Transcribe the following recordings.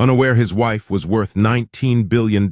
Unaware his wife was worth $19 billion,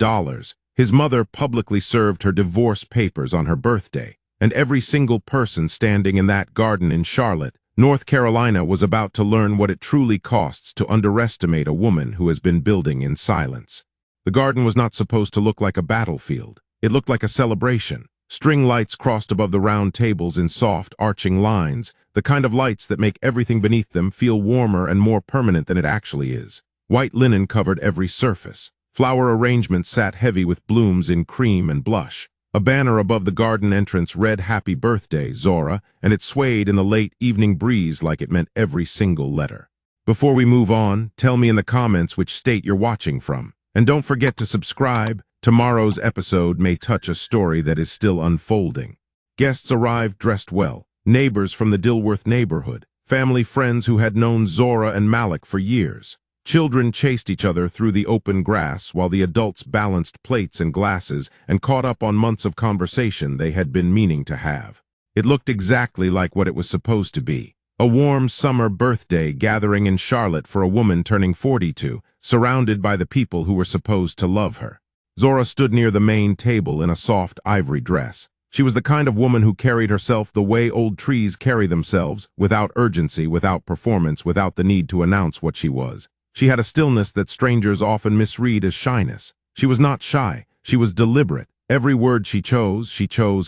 his mother publicly served her divorce papers on her birthday, and every single person standing in that garden in Charlotte, North Carolina, was about to learn what it truly costs to underestimate a woman who has been building in silence. The garden was not supposed to look like a battlefield. It looked like a celebration. String lights crossed above the round tables in soft, arching lines, the kind of lights that make everything beneath them feel warmer and more permanent than it actually is. White linen covered every surface. Flower arrangements sat heavy with blooms in cream and blush. A banner above the garden entrance read "Happy Birthday, Zora," and it swayed in the late evening breeze like it meant every single letter. Before we move on, tell me in the comments which state you're watching from. And don't forget to subscribe. Tomorrow's episode may touch a story that is still unfolding. Guests arrived dressed well. Neighbors from the Dilworth neighborhood. Family friends who had known Zora and Malik for years. Children chased each other through the open grass while the adults balanced plates and glasses and caught up on months of conversation they had been meaning to have. It looked exactly like what it was supposed to be. A warm summer birthday gathering in Charlotte for a woman turning 42, surrounded by the people who were supposed to love her. Zora stood near the main table in a soft ivory dress. She was the kind of woman who carried herself the way old trees carry themselves, without urgency, without performance, without the need to announce what she was. She had a stillness that strangers often misread as shyness. She was not shy. She was deliberate. Every word she chose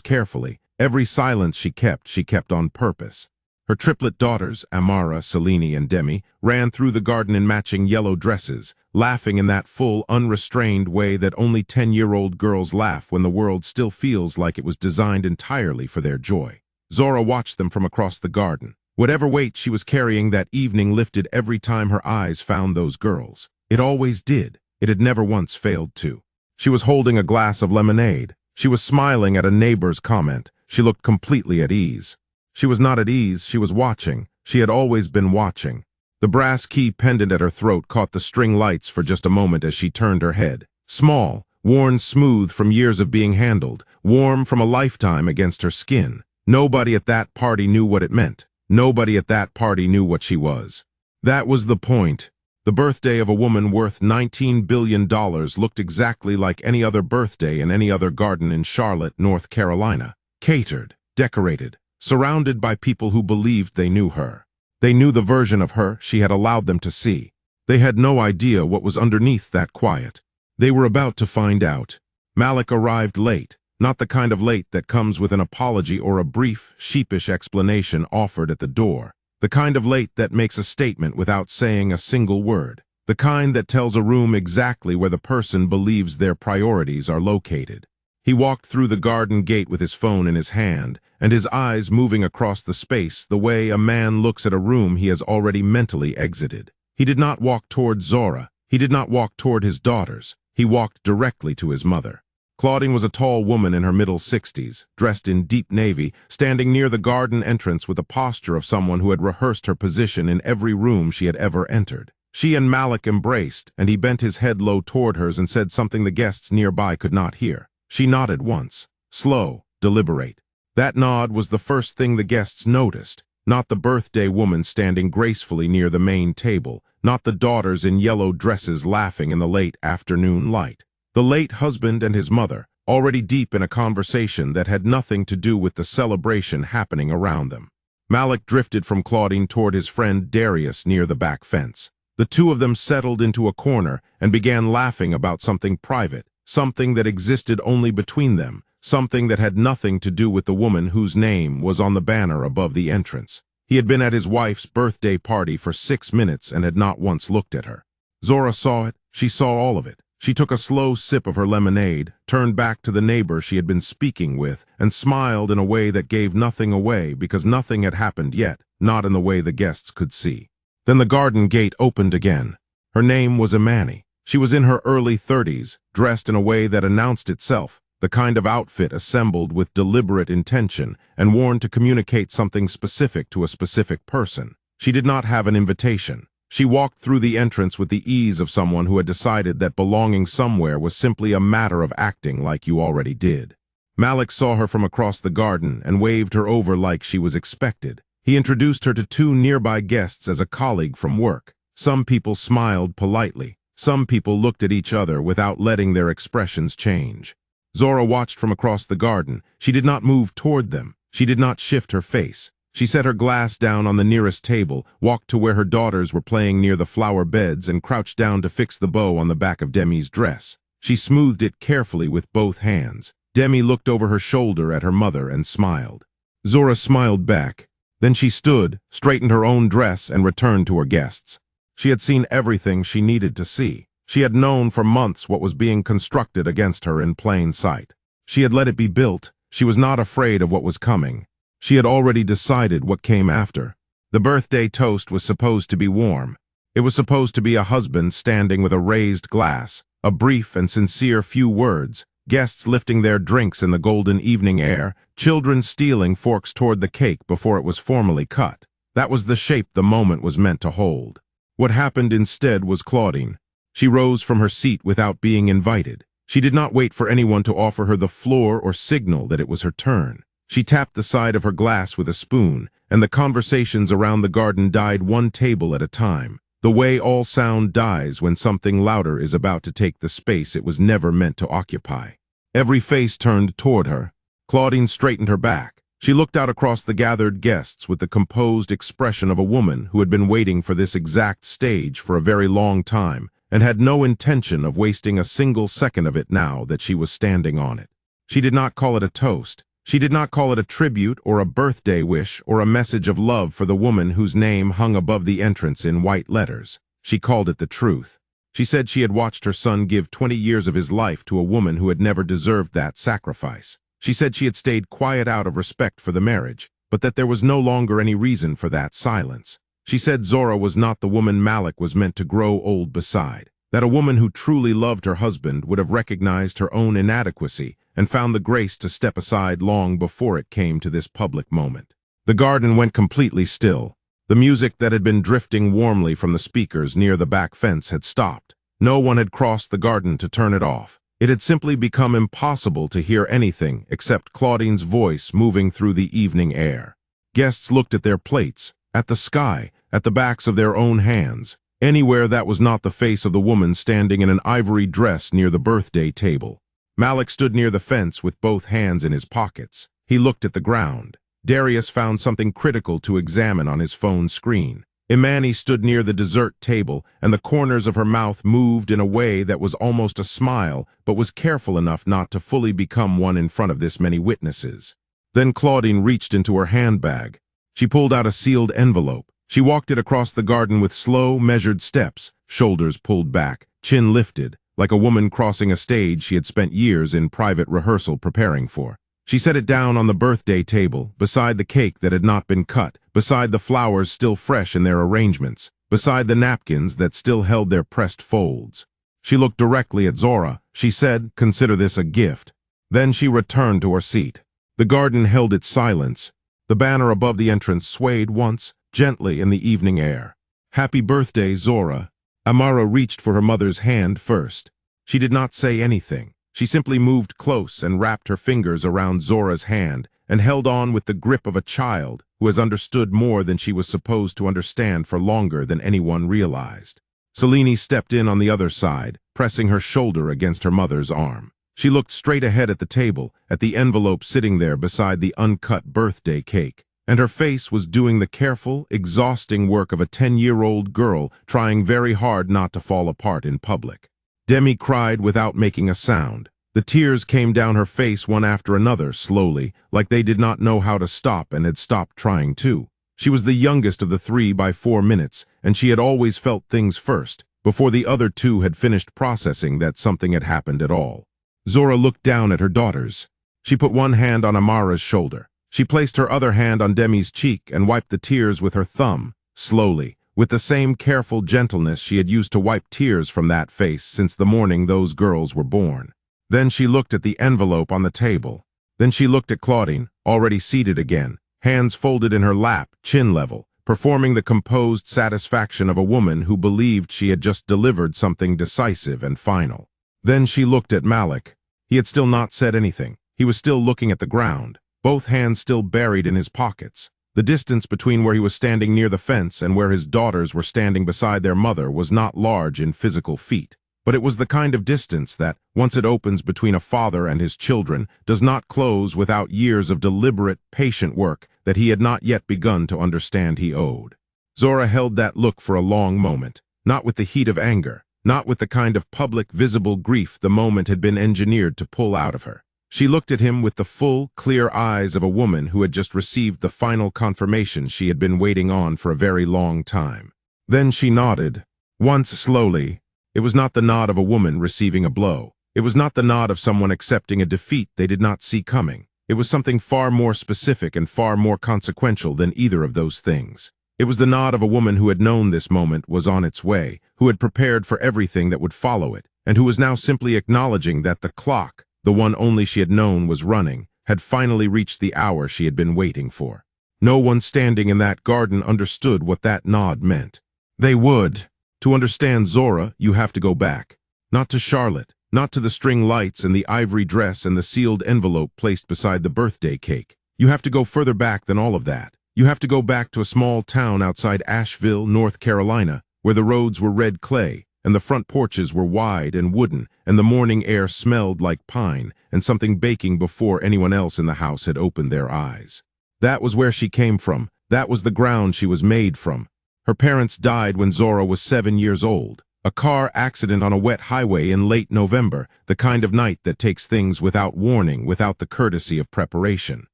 carefully. Every silence she kept on purpose. Her triplet daughters, Amara, Selene, and Demi, ran through the garden in matching yellow dresses, laughing in that full, unrestrained way that only 10-year-old girls laugh when the world still feels like it was designed entirely for their joy. Zora watched them from across the garden. Whatever weight she was carrying that evening lifted every time her eyes found those girls. It always did. It had never once failed to. She was holding a glass of lemonade. She was smiling at a neighbor's comment. She looked completely at ease. She was not at ease, she was watching. She had always been watching. The brass key pendant at her throat caught the string lights for just a moment as she turned her head. Small, worn smooth from years of being handled, warm from a lifetime against her skin. Nobody at that party knew what it meant. Nobody at that party knew what she was. That was the point. The birthday of a woman worth $19 billion looked exactly like any other birthday in any other garden in Charlotte, North Carolina. Catered, decorated, surrounded by people who believed they knew her. They knew the version of her she had allowed them to see. They had no idea what was underneath that quiet. They were about to find out. Malik arrived late. Not the kind of late that comes with an apology or a brief, sheepish explanation offered at the door. The kind of late that makes a statement without saying a single word. The kind that tells a room exactly where the person believes their priorities are located. He walked through the garden gate with his phone in his hand, and his eyes moving across the space the way a man looks at a room he has already mentally exited. He did not walk toward Zora. He did not walk toward his daughters. He walked directly to his mother. Claudine was a tall woman in her middle 60s, dressed in deep navy, standing near the garden entrance with the posture of someone who had rehearsed her position in every room she had ever entered. She and Malik embraced, and he bent his head low toward hers and said something the guests nearby could not hear. She nodded once, slow, deliberate. That nod was the first thing the guests noticed, not the birthday woman standing gracefully near the main table, not the daughters in yellow dresses laughing in the late afternoon light. The late husband and his mother, already deep in a conversation that had nothing to do with the celebration happening around them. Malik drifted from Claudine toward his friend Darius near the back fence. The two of them settled into a corner and began laughing about something private, something that existed only between them, something that had nothing to do with the woman whose name was on the banner above the entrance. He had been at his wife's birthday party for 6 minutes and had not once looked at her. Zora saw it. She saw all of it. She took a slow sip of her lemonade, turned back to the neighbor she had been speaking with, and smiled in a way that gave nothing away because nothing had happened yet, not in the way the guests could see. Then the garden gate opened again. Her name was Imani. She was in her early 30s, dressed in a way that announced itself, the kind of outfit assembled with deliberate intention and worn to communicate something specific to a specific person. She did not have an invitation. She walked through the entrance with the ease of someone who had decided that belonging somewhere was simply a matter of acting like you already did. Malik saw her from across the garden and waved her over like she was expected. He introduced her to two nearby guests as a colleague from work. Some people smiled politely. Some people looked at each other without letting their expressions change. Zora watched from across the garden. She did not move toward them. She did not shift her face. She set her glass down on the nearest table, walked to where her daughters were playing near the flower beds, and crouched down to fix the bow on the back of Demi's dress. She smoothed it carefully with both hands. Demi looked over her shoulder at her mother and smiled. Zora smiled back. Then she stood, straightened her own dress, and returned to her guests. She had seen everything she needed to see. She had known for months what was being constructed against her in plain sight. She had let it be built. She was not afraid of what was coming. She had already decided what came after. The birthday toast was supposed to be warm. It was supposed to be a husband standing with a raised glass, a brief and sincere few words, guests lifting their drinks in the golden evening air, children stealing forks toward the cake before it was formally cut. That was the shape the moment was meant to hold. What happened instead was Claudine. She rose from her seat without being invited. She did not wait for anyone to offer her the floor or signal that it was her turn. She tapped the side of her glass with a spoon, and the conversations around the garden died one table at a time, the way all sound dies when something louder is about to take the space it was never meant to occupy. Every face turned toward her. Claudine straightened her back. She looked out across the gathered guests with the composed expression of a woman who had been waiting for this exact stage for a very long time and had no intention of wasting a single second of it now that she was standing on it. She did not call it a toast. She did not call it a tribute or a birthday wish or a message of love for the woman whose name hung above the entrance in white letters. She called it the truth. She said she had watched her son give 20 years of his life to a woman who had never deserved that sacrifice. She said she had stayed quiet out of respect for the marriage, but that there was no longer any reason for that silence. She said Zora was not the woman Malik was meant to grow old beside, that a woman who truly loved her husband would have recognized her own inadequacy and found the grace to step aside long before it came to this public moment. The garden went completely still. The music that had been drifting warmly from the speakers near the back fence had stopped. No one had crossed the garden to turn it off. It had simply become impossible to hear anything except Claudine's voice moving through the evening air. Guests looked at their plates, at the sky, at the backs of their own hands, anywhere that was not the face of the woman standing in an ivory dress near the birthday table. Malik stood near the fence with both hands in his pockets. He looked at the ground. Darius found something critical to examine on his phone screen. Imani stood near the dessert table, and the corners of her mouth moved in a way that was almost a smile, but was careful enough not to fully become one in front of this many witnesses. Then Claudine reached into her handbag. She pulled out a sealed envelope. She walked it across the garden with slow, measured steps, shoulders pulled back, chin lifted, like a woman crossing a stage she had spent years in private rehearsal preparing for. She set it down on the birthday table, beside the cake that had not been cut, beside the flowers still fresh in their arrangements, beside the napkins that still held their pressed folds. She looked directly at Zora. She said, "Consider this a gift." Then she returned to her seat. The garden held its silence. The banner above the entrance swayed once, gently in the evening air. "Happy birthday, Zora." Amara reached for her mother's hand first. She did not say anything. She simply moved close and wrapped her fingers around Zora's hand and held on with the grip of a child who has understood more than she was supposed to understand for longer than anyone realized. Selene stepped in on the other side, pressing her shoulder against her mother's arm. She looked straight ahead at the table, at the envelope sitting there beside the uncut birthday cake, and her face was doing the careful, exhausting work of a 10-year-old girl trying very hard not to fall apart in public. Demi cried without making a sound. The tears came down her face one after another, slowly, like they did not know how to stop and had stopped trying to. She was the youngest of the three by 4 minutes, and she had always felt things first, before the other two had finished processing that something had happened at all. Zora looked down at her daughters. She put one hand on Amara's shoulder. She placed her other hand on Demi's cheek and wiped the tears with her thumb, slowly, with the same careful gentleness she had used to wipe tears from that face since the morning those girls were born. Then she looked at the envelope on the table. Then she looked at Claudine, already seated again, hands folded in her lap, chin level, performing the composed satisfaction of a woman who believed she had just delivered something decisive and final. Then she looked at Malik. He had still not said anything. He was still looking at the ground, both hands still buried in his pockets. The distance between where he was standing near the fence and where his daughters were standing beside their mother was not large in physical feet, but it was the kind of distance that, once it opens between a father and his children, does not close without years of deliberate, patient work that he had not yet begun to understand he owed. Zora held that look for a long moment, not with the heat of anger, not with the kind of public, visible grief the moment had been engineered to pull out of her. She looked at him with the full, clear eyes of a woman who had just received the final confirmation she had been waiting on for a very long time. Then she nodded, once slowly. It was not the nod of a woman receiving a blow. It was not the nod of someone accepting a defeat they did not see coming. It was something far more specific and far more consequential than either of those things. It was the nod of a woman who had known this moment was on its way, who had prepared for everything that would follow it, and who was now simply acknowledging that the clock, the one only she had known was running, had finally reached the hour she had been waiting for. No one standing in that garden understood what that nod meant. They would. To understand Zora, you have to go back. Not to Charlotte, not to the string lights and the ivory dress and the sealed envelope placed beside the birthday cake. You have to go further back than all of that. You have to go back to a small town outside Asheville, North Carolina, where the roads were red clay, and the front porches were wide and wooden, and the morning air smelled like pine and something baking before anyone else in the house had opened their eyes. That was where she came from. That was the ground she was made from. Her parents died when Zora was 7 years old. A car accident on a wet highway in late November, the kind of night that takes things without warning, without the courtesy of preparation.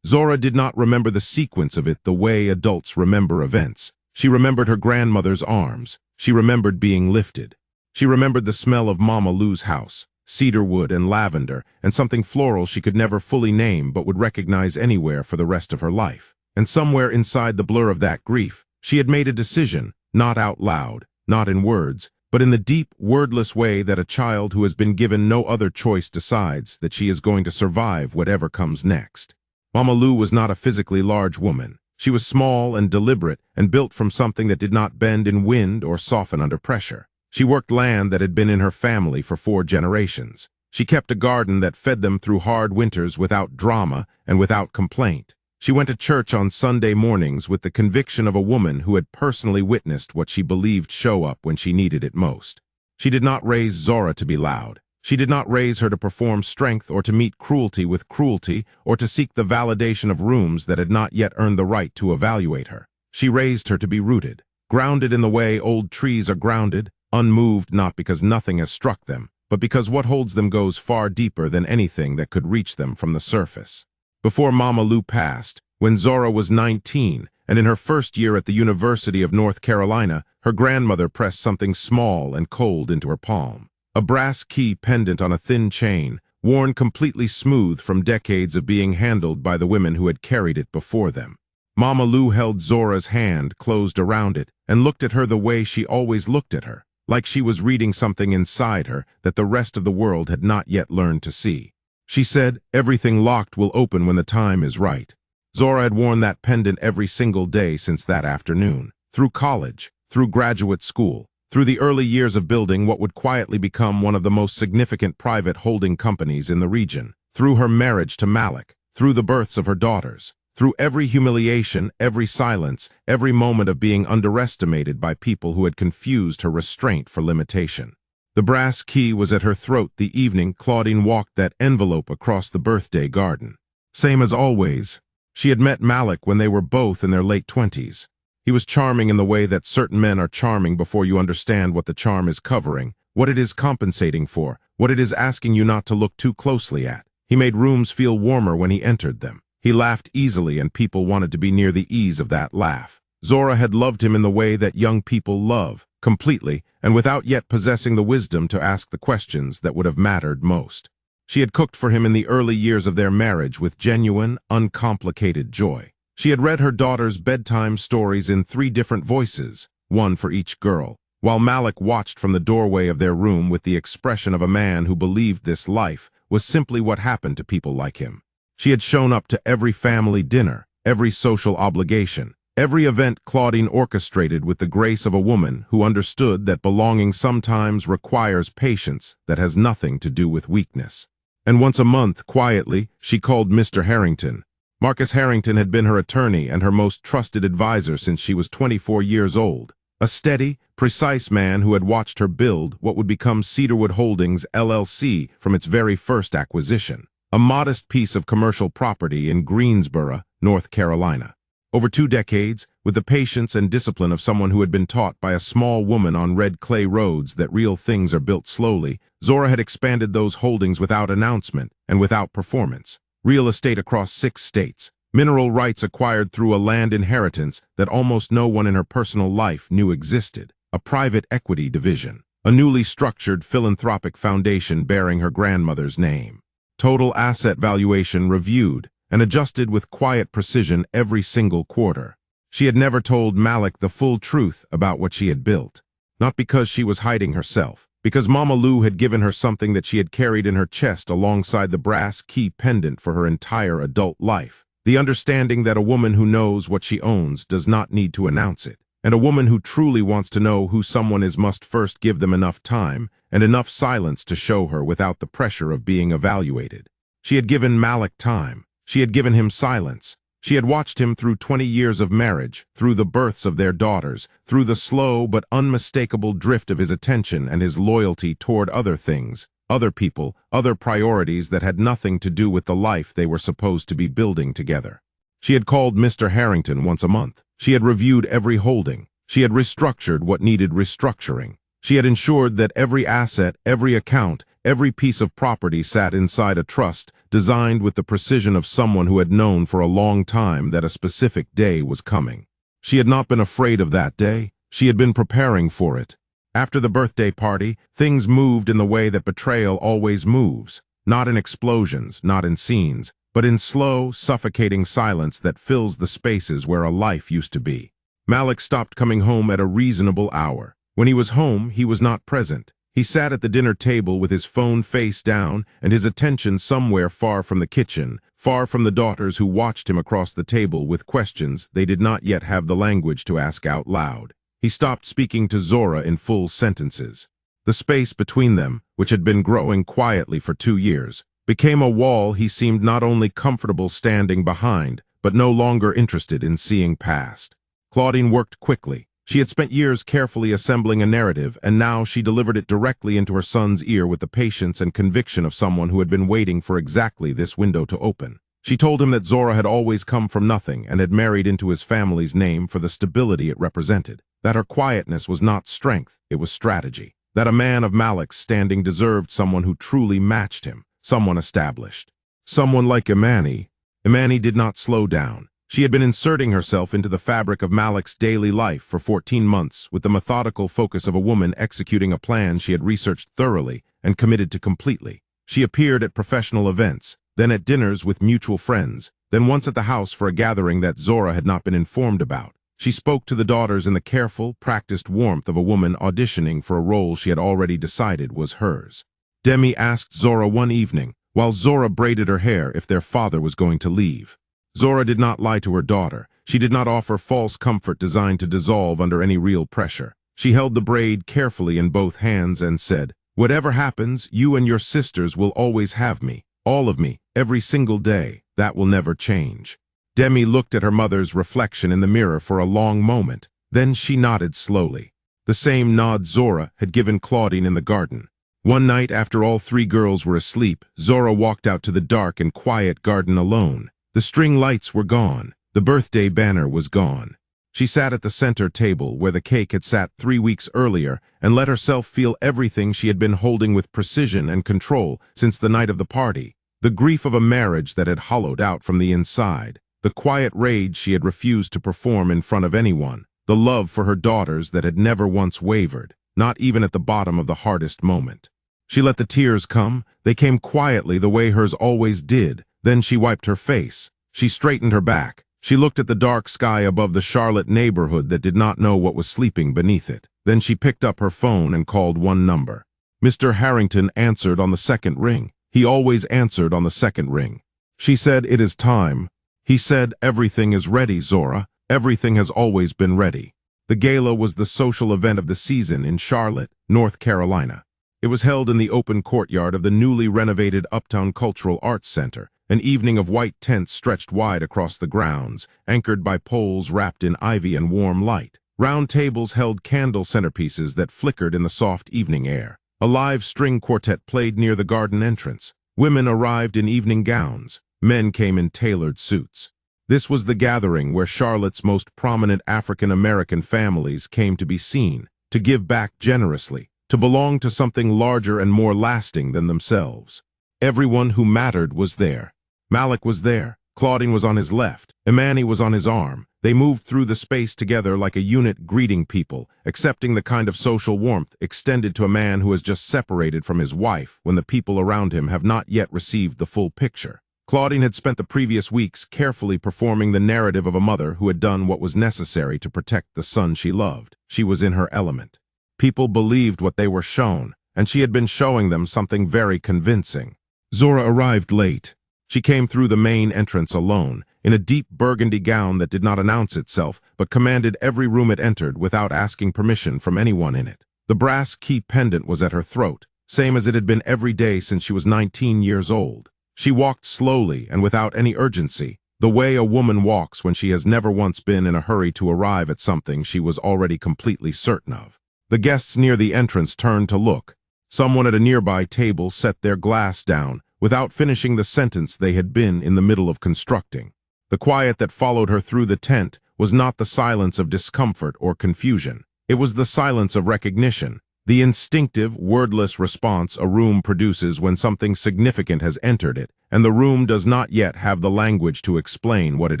Zora did not remember the sequence of it the way adults remember events. She remembered her grandmother's arms. She remembered being lifted. She remembered the smell of Mama Lou's house, cedarwood and lavender, and something floral she could never fully name but would recognize anywhere for the rest of her life. And somewhere inside the blur of that grief, she had made a decision, not out loud, not in words, but in the deep, wordless way that a child who has been given no other choice decides that she is going to survive whatever comes next. Mama Lou was not a physically large woman. She was small and deliberate and built from something that did not bend in wind or soften under pressure. She worked land that had been in her family for 4 generations. She kept a garden that fed them through hard winters without drama and without complaint. She went to church on Sunday mornings with the conviction of a woman who had personally witnessed what she believed show up when she needed it most. She did not raise Zora to be loud. She did not raise her to perform strength or to meet cruelty with cruelty or to seek the validation of rooms that had not yet earned the right to evaluate her. She raised her to be rooted, grounded in the way old trees are grounded, unmoved not because nothing has struck them, but because what holds them goes far deeper than anything that could reach them from the surface. Before Mama Lou passed, when Zora was 19, and in her first year at the University of North Carolina, her grandmother pressed something small and cold into her palm. A brass key pendant on a thin chain, worn completely smooth from decades of being handled by the women who had carried it before them. Mama Lou held Zora's hand closed around it and looked at her the way she always looked at her, like she was reading something inside her that the rest of the world had not yet learned to see. She said, "Everything locked will open when the time is right." Zora had worn that pendant every single day since that afternoon, through college, through graduate school, through the early years of building what would quietly become one of the most significant private holding companies in the region, through her marriage to Malik, through the births of her daughters, through every humiliation, every silence, every moment of being underestimated by people who had confused her restraint for limitation. The brass key was at her throat the evening Claudine walked that envelope across the birthday garden. Same as always. She had met Malik when they were both in their late 20s. He was charming in the way that certain men are charming before you understand what the charm is covering, what it is compensating for, what it is asking you not to look too closely at. He made rooms feel warmer when he entered them. He laughed easily and people wanted to be near the ease of that laugh. Zora had loved him in the way that young people love, completely, and without yet possessing the wisdom to ask the questions that would have mattered most. She had cooked for him in the early years of their marriage with genuine, uncomplicated joy. She had read her daughter's bedtime stories in 3 different voices, one for each girl, while Malik watched from the doorway of their room with the expression of a man who believed this life was simply what happened to people like him. She had shown up to every family dinner, every social obligation, every event Claudine orchestrated with the grace of a woman who understood that belonging sometimes requires patience that has nothing to do with weakness. And once a month, quietly, she called Mr. Harrington. Marcus Harrington had been her attorney and her most trusted advisor since she was 24 years old. A steady, precise man who had watched her build what would become Cedarwood Holdings, LLC from its very first acquisition, a modest piece of commercial property in Greensboro, North Carolina. Over 2 decades, with the patience and discipline of someone who had been taught by a small woman on red clay roads that real things are built slowly, Zora had expanded those holdings without announcement and without performance. Real estate across 6 states, mineral rights acquired through a land inheritance that almost no one in her personal life knew existed, a private equity division, a newly structured philanthropic foundation bearing her grandmother's name. Total asset valuation reviewed and adjusted with quiet precision every single quarter. She had never told Malik the full truth about what she had built. Not because she was hiding herself, because Mama Lou had given her something that she had carried in her chest alongside the brass key pendant for her entire adult life. The understanding that a woman who knows what she owns does not need to announce it, and a woman who truly wants to know who someone is must first give them enough time and enough silence to show her without the pressure of being evaluated. She had given Malik time. She had given him silence. She had watched him through 20 years of marriage, through the births of their daughters, through the slow but unmistakable drift of his attention and his loyalty toward other things, other people, other priorities that had nothing to do with the life they were supposed to be building together. She had called Mr. Harrington once a month. She had reviewed every holding. She had restructured what needed restructuring. She had ensured that every asset, every account, every piece of property sat inside a trust designed with the precision of someone who had known for a long time that a specific day was coming. She had not been afraid of that day. She had been preparing for it. After the birthday party, things moved in the way that betrayal always moves, not in explosions, not in scenes, but in slow, suffocating silence that fills the spaces where a life used to be. Malik stopped coming home at a reasonable hour. When he was home, he was not present. He sat at the dinner table with his phone face down and his attention somewhere far from the kitchen, far from the daughters who watched him across the table with questions they did not yet have the language to ask out loud. He stopped speaking to Zora in full sentences. The space between them, which had been growing quietly for 2 years, became a wall he seemed not only comfortable standing behind, but no longer interested in seeing past. Claudine worked quickly. She had spent years carefully assembling a narrative, and now she delivered it directly into her son's ear with the patience and conviction of someone who had been waiting for exactly this window to open. She told him that Zora had always come from nothing and had married into his family's name for the stability it represented, that her quietness was not strength, it was strategy, that a man of Malik's standing deserved someone who truly matched him, someone established. Someone like Imani. Imani did not slow down. She had been inserting herself into the fabric of Malik's daily life for 14 months with the methodical focus of a woman executing a plan she had researched thoroughly and committed to completely. She appeared at professional events, then at dinners with mutual friends, then once at the house for a gathering that Zora had not been informed about. She spoke to the daughters in the careful, practiced warmth of a woman auditioning for a role she had already decided was hers. Demi asked Zora one evening, while Zora braided her hair, if their father was going to leave. Zora did not lie to her daughter. She did not offer false comfort designed to dissolve under any real pressure. She held the braid carefully in both hands and said, "Whatever happens, you and your sisters will always have me, all of me, every single day. That will never change." Demi looked at her mother's reflection in the mirror for a long moment. Then she nodded slowly. The same nod Zora had given Claudine in the garden. One night after all 3 girls were asleep, Zora walked out to the dark and quiet garden alone. The string lights were gone. The birthday banner was gone. She sat at the center table where the cake had sat 3 weeks earlier and let herself feel everything she had been holding with precision and control since the night of the party. The grief of a marriage that had hollowed out from the inside. The quiet rage she had refused to perform in front of anyone. The love for her daughters that had never once wavered, not even at the bottom of the hardest moment. She let the tears come. They came quietly the way hers always did. Then she wiped her face. She straightened her back. She looked at the dark sky above the Charlotte neighborhood that did not know what was sleeping beneath it. Then she picked up her phone and called one number. Mr. Harrington answered on the second ring. He always answered on the second ring. She said, "It is time." He said, "Everything is ready, Zora. Everything has always been ready." The gala was the social event of the season in Charlotte, North Carolina. It was held in the open courtyard of the newly renovated Uptown Cultural Arts Center, An evening of white tents stretched wide across the grounds, anchored by poles wrapped in ivy and warm light. Round tables held candle centerpieces that flickered in the soft evening air. A live string quartet played near the garden entrance. Women arrived in evening gowns. Men came in tailored suits. This was the gathering where Charlotte's most prominent African-American families came to be seen, to give back generously, to belong to something larger and more lasting than themselves. Everyone who mattered was there. Malik was there. Claudine was on his left. Imani was on his arm. They moved through the space together like a unit, greeting people, accepting the kind of social warmth extended to a man who has just separated from his wife when the people around him have not yet received the full picture. Claudine had spent the previous weeks carefully performing the narrative of a mother who had done what was necessary to protect the son she loved. She was in her element. People believed what they were shown, and she had been showing them something very convincing. Zora arrived late. She came through the main entrance alone, in a deep burgundy gown that did not announce itself, but commanded every room it entered without asking permission from anyone in it. The brass key pendant was at her throat, same as it had been every day since she was 19 years old. She walked slowly and without any urgency, the way a woman walks when she has never once been in a hurry to arrive at something she was already completely certain of. The guests near the entrance turned to look. Someone at a nearby table set their glass down, without finishing the sentence they had been in the middle of constructing. The quiet that followed her through the tent was not the silence of discomfort or confusion. It was the silence of recognition, the instinctive, wordless response a room produces when something significant has entered it, and the room does not yet have the language to explain what it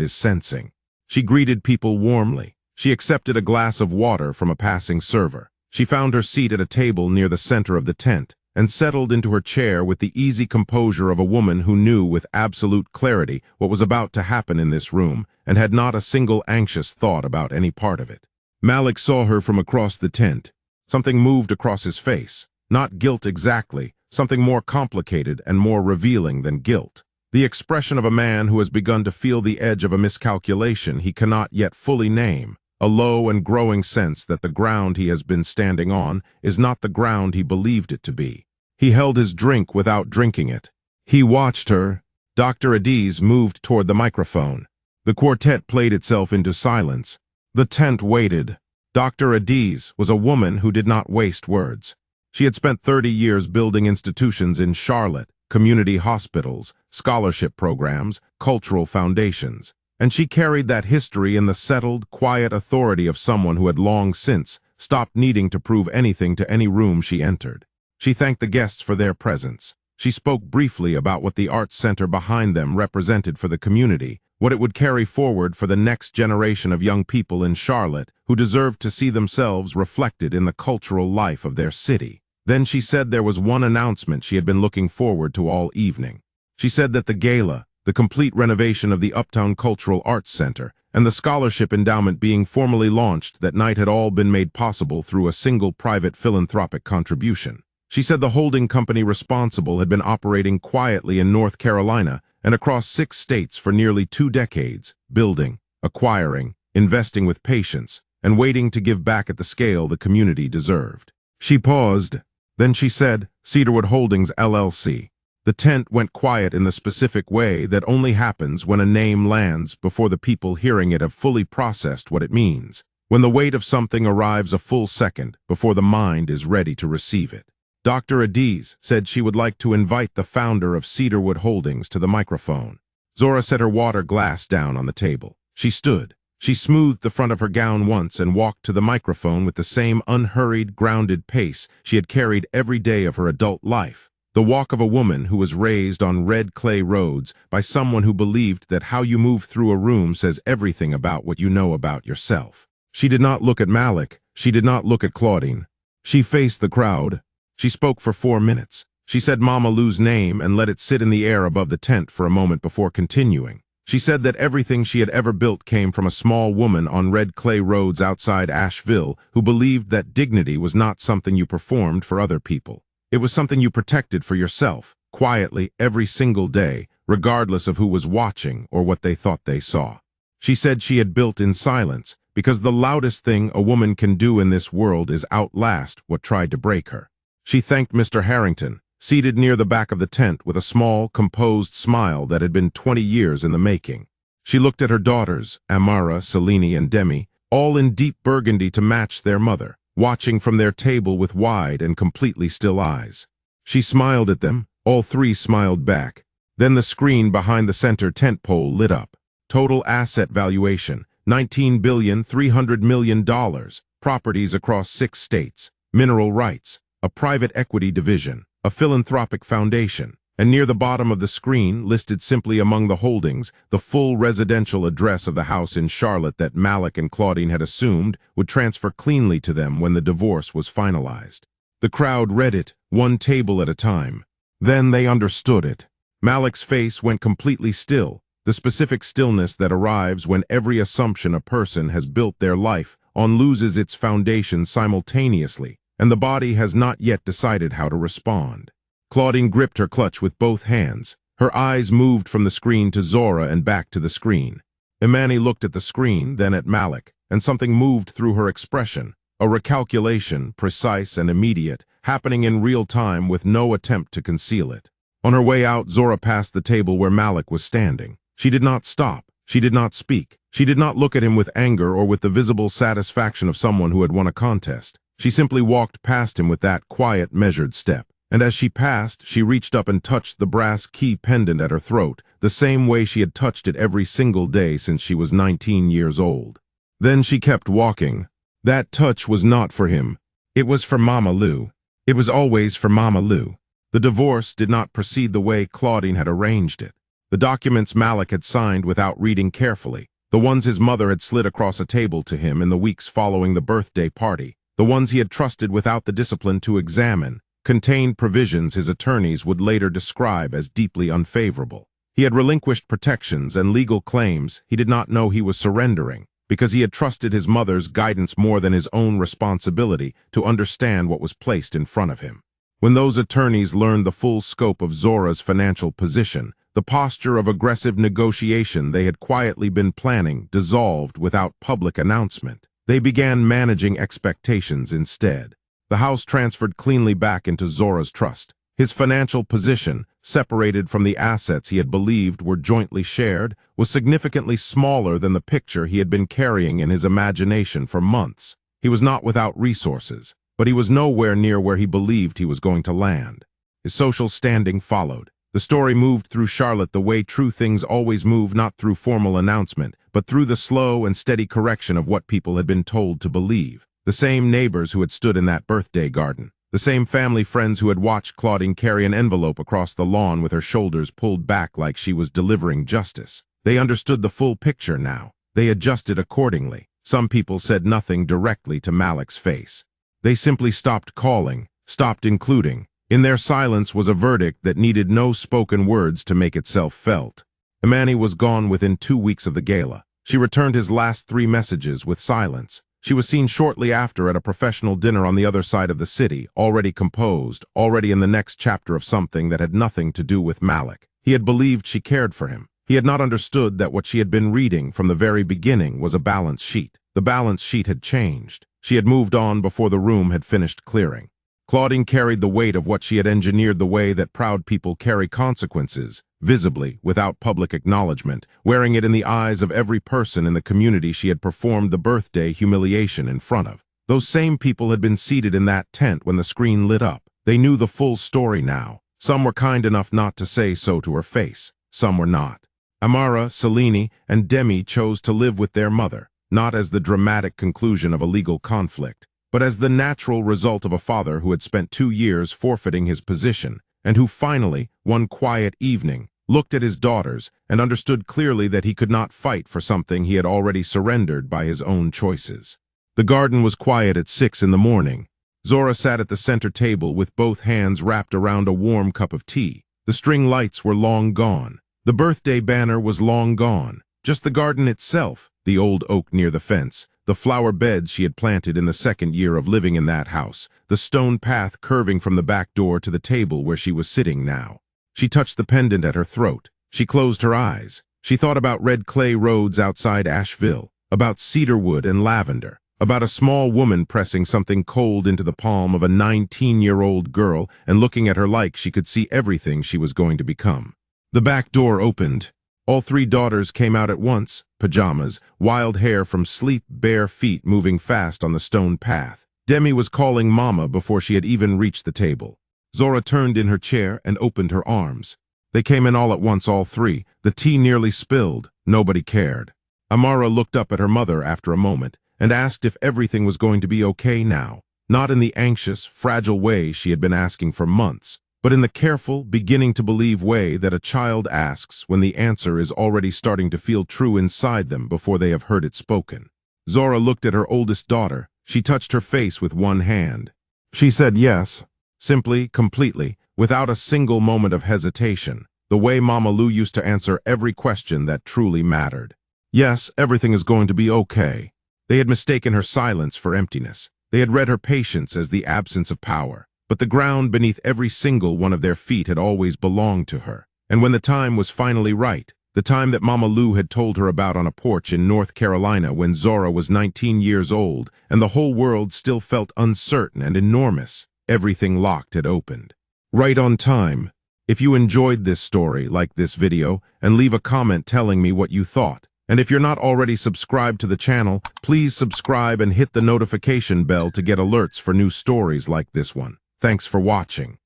is sensing. She greeted people warmly. She accepted a glass of water from a passing server. She found her seat at a table near the center of the tent, and settled into her chair with the easy composure of a woman who knew with absolute clarity what was about to happen in this room, and had not a single anxious thought about any part of it. Malik saw her from across the tent. Something moved across his face. Not guilt exactly, something more complicated and more revealing than guilt. The expression of a man who has begun to feel the edge of a miscalculation he cannot yet fully name. A low and growing sense that the ground he has been standing on is not the ground he believed it to be. He held his drink without drinking it. He watched her. Dr. Adiz moved toward the microphone. The quartet played itself into silence. The tent waited. Dr. Adiz was a woman who did not waste words. She had spent 30 years building institutions in Charlotte, community hospitals, scholarship programs, cultural foundations. And she carried that history in the settled, quiet authority of someone who had long since stopped needing to prove anything to any room she entered. She thanked the guests for their presence. She spoke briefly about what the arts center behind them represented for the community, what it would carry forward for the next generation of young people in Charlotte who deserved to see themselves reflected in the cultural life of their city. Then she said there was one announcement she had been looking forward to all evening. She said that the gala, the complete renovation of the Uptown Cultural Arts Center, and the scholarship endowment being formally launched that night had all been made possible through a single private philanthropic contribution. She said the holding company responsible had been operating quietly in North Carolina and across 6 states for nearly 2 decades, building, acquiring, investing with patience, and waiting to give back at the scale the community deserved. She paused. Then she said, Cedarwood Holdings, LLC. The tent went quiet in the specific way that only happens when a name lands before the people hearing it have fully processed what it means, when the weight of something arrives a full second before the mind is ready to receive it. Dr. Adiz said she would like to invite the founder of Cedarwood Holdings to the microphone. Zora set her water glass down on the table. She stood. She smoothed the front of her gown once and walked to the microphone with the same unhurried, grounded pace she had carried every day of her adult life. The walk of a woman who was raised on red clay roads by someone who believed that how you move through a room says everything about what you know about yourself. She did not look at Malik. She did not look at Claudine. She faced the crowd. She spoke for 4 minutes. She said Mama Lou's name and let it sit in the air above the tent for a moment before continuing. She said that everything she had ever built came from a small woman on red clay roads outside Asheville who believed that dignity was not something you performed for other people. It was something you protected for yourself, quietly, every single day, regardless of who was watching or what they thought they saw. She said she had built in silence, because the loudest thing a woman can do in this world is outlast what tried to break her. She thanked Mr. Harrington, seated near the back of the tent with a small, composed smile that had been 20 years in the making. She looked at her daughters, Amara, Selene, and Demi, all in deep burgundy to match their mother, watching from their table with wide and completely still eyes. She smiled at them, all three smiled back. Then the screen behind the center tent pole lit up. Total asset valuation, $19,300,000,000, properties across 6 states, mineral rights, a private equity division, a philanthropic foundation, and near the bottom of the screen, listed simply among the holdings, the full residential address of the house in Charlotte that Malik and Claudine had assumed would transfer cleanly to them when the divorce was finalized. The crowd read it, one table at a time. Then they understood it. Malik's face went completely still, the specific stillness that arrives when every assumption a person has built their life on loses its foundation simultaneously, and the body has not yet decided how to respond. Claudine gripped her clutch with both hands. Her eyes moved from the screen to Zora and back to the screen. Imani looked at the screen, then at Malik, and something moved through her expression, a recalculation, precise and immediate, happening in real time with no attempt to conceal it. On her way out, Zora passed the table where Malik was standing. She did not stop. She did not speak. She did not look at him with anger or with the visible satisfaction of someone who had won a contest. She simply walked past him with that quiet, measured step. And as she passed, she reached up and touched the brass key pendant at her throat, the same way she had touched it every single day since she was 19 years old. Then she kept walking. That touch was not for him. It was for Mama Lou. It was always for Mama Lou. The divorce did not proceed the way Claudine had arranged it. The documents Malik had signed without reading carefully, the ones his mother had slid across a table to him in the weeks following the birthday party, the ones he had trusted without the discipline to examine, contained provisions his attorneys would later describe as deeply unfavorable. He had relinquished protections and legal claims he did not know he was surrendering, because he had trusted his mother's guidance more than his own responsibility to understand what was placed in front of him. When those attorneys learned the full scope of Zora's financial position, the posture of aggressive negotiation they had quietly been planning dissolved without public announcement. They began managing expectations instead. The house transferred cleanly back into Zora's trust. His financial position, separated from the assets he had believed were jointly shared, was significantly smaller than the picture he had been carrying in his imagination for months. He was not without resources, but he was nowhere near where he believed he was going to land. His social standing followed. The story moved through Charlotte the way true things always move, not through formal announcement, but through the slow and steady correction of what people had been told to believe. The same neighbors who had stood in that birthday garden, the same family friends who had watched Claudine carry an envelope across the lawn with her shoulders pulled back like she was delivering justice. They understood the full picture now. They adjusted accordingly. Some people said nothing directly to Malik's face. They simply stopped calling, stopped including. In their silence was a verdict that needed no spoken words to make itself felt. Imani was gone within 2 weeks of the gala. She returned his last 3 messages with silence. She was seen shortly after at a professional dinner on the other side of the city, already composed, already in the next chapter of something that had nothing to do with Malik. He had believed she cared for him. He had not understood that what she had been reading from the very beginning was a balance sheet. The balance sheet had changed. She had moved on before the room had finished clearing. Claudine carried the weight of what she had engineered the way that proud people carry consequences, visibly, without public acknowledgement, wearing it in the eyes of every person in the community she had performed the birthday humiliation in front of. Those same people had been seated in that tent when the screen lit up. They knew the full story now. Some were kind enough not to say so to her face. Some were not. Amara, Selene, and Demi chose to live with their mother, not as the dramatic conclusion of a legal conflict, but as the natural result of a father who had spent 2 years forfeiting his position, and who finally, one quiet evening, looked at his daughters and understood clearly that he could not fight for something he had already surrendered by his own choices. The garden was quiet at 6 in the morning. Zora sat at the center table with both hands wrapped around a warm cup of tea. The string lights were long gone. The birthday banner was long gone. Just the garden itself, the old oak near the fence, the flower beds she had planted in the 2nd year of living in that house, the stone path curving from the back door to the table where she was sitting now. She touched the pendant at her throat. She closed her eyes. She thought about red clay roads outside Asheville, about cedarwood and lavender, about a small woman pressing something cold into the palm of a 19-year-old girl and looking at her like she could see everything she was going to become. The back door opened. All three daughters came out at once, pajamas, wild hair from sleep, bare feet moving fast on the stone path. Demi was calling Mama before she had even reached the table. Zora turned in her chair and opened her arms. They came in all at once, all three. The tea nearly spilled. Nobody cared. Amara looked up at her mother after a moment and asked if everything was going to be okay now, not in the anxious, fragile way she had been asking for months, but in the careful, beginning-to-believe way that a child asks when the answer is already starting to feel true inside them before they have heard it spoken. Zora looked at her oldest daughter. She touched her face with one hand. She said yes, simply, completely, without a single moment of hesitation, the way Mama Lou used to answer every question that truly mattered. Yes, everything is going to be okay. They had mistaken her silence for emptiness. They had read her patience as the absence of power. But the ground beneath every single one of their feet had always belonged to her. And when the time was finally right, the time that Mama Lou had told her about on a porch in North Carolina when Zora was 19 years old and the whole world still felt uncertain and enormous, everything locked had opened. Right on time. If you enjoyed this story, like this video and leave a comment telling me what you thought. And if you're not already subscribed to the channel, please subscribe and hit the notification bell to get alerts for new stories like this one. Thanks for watching.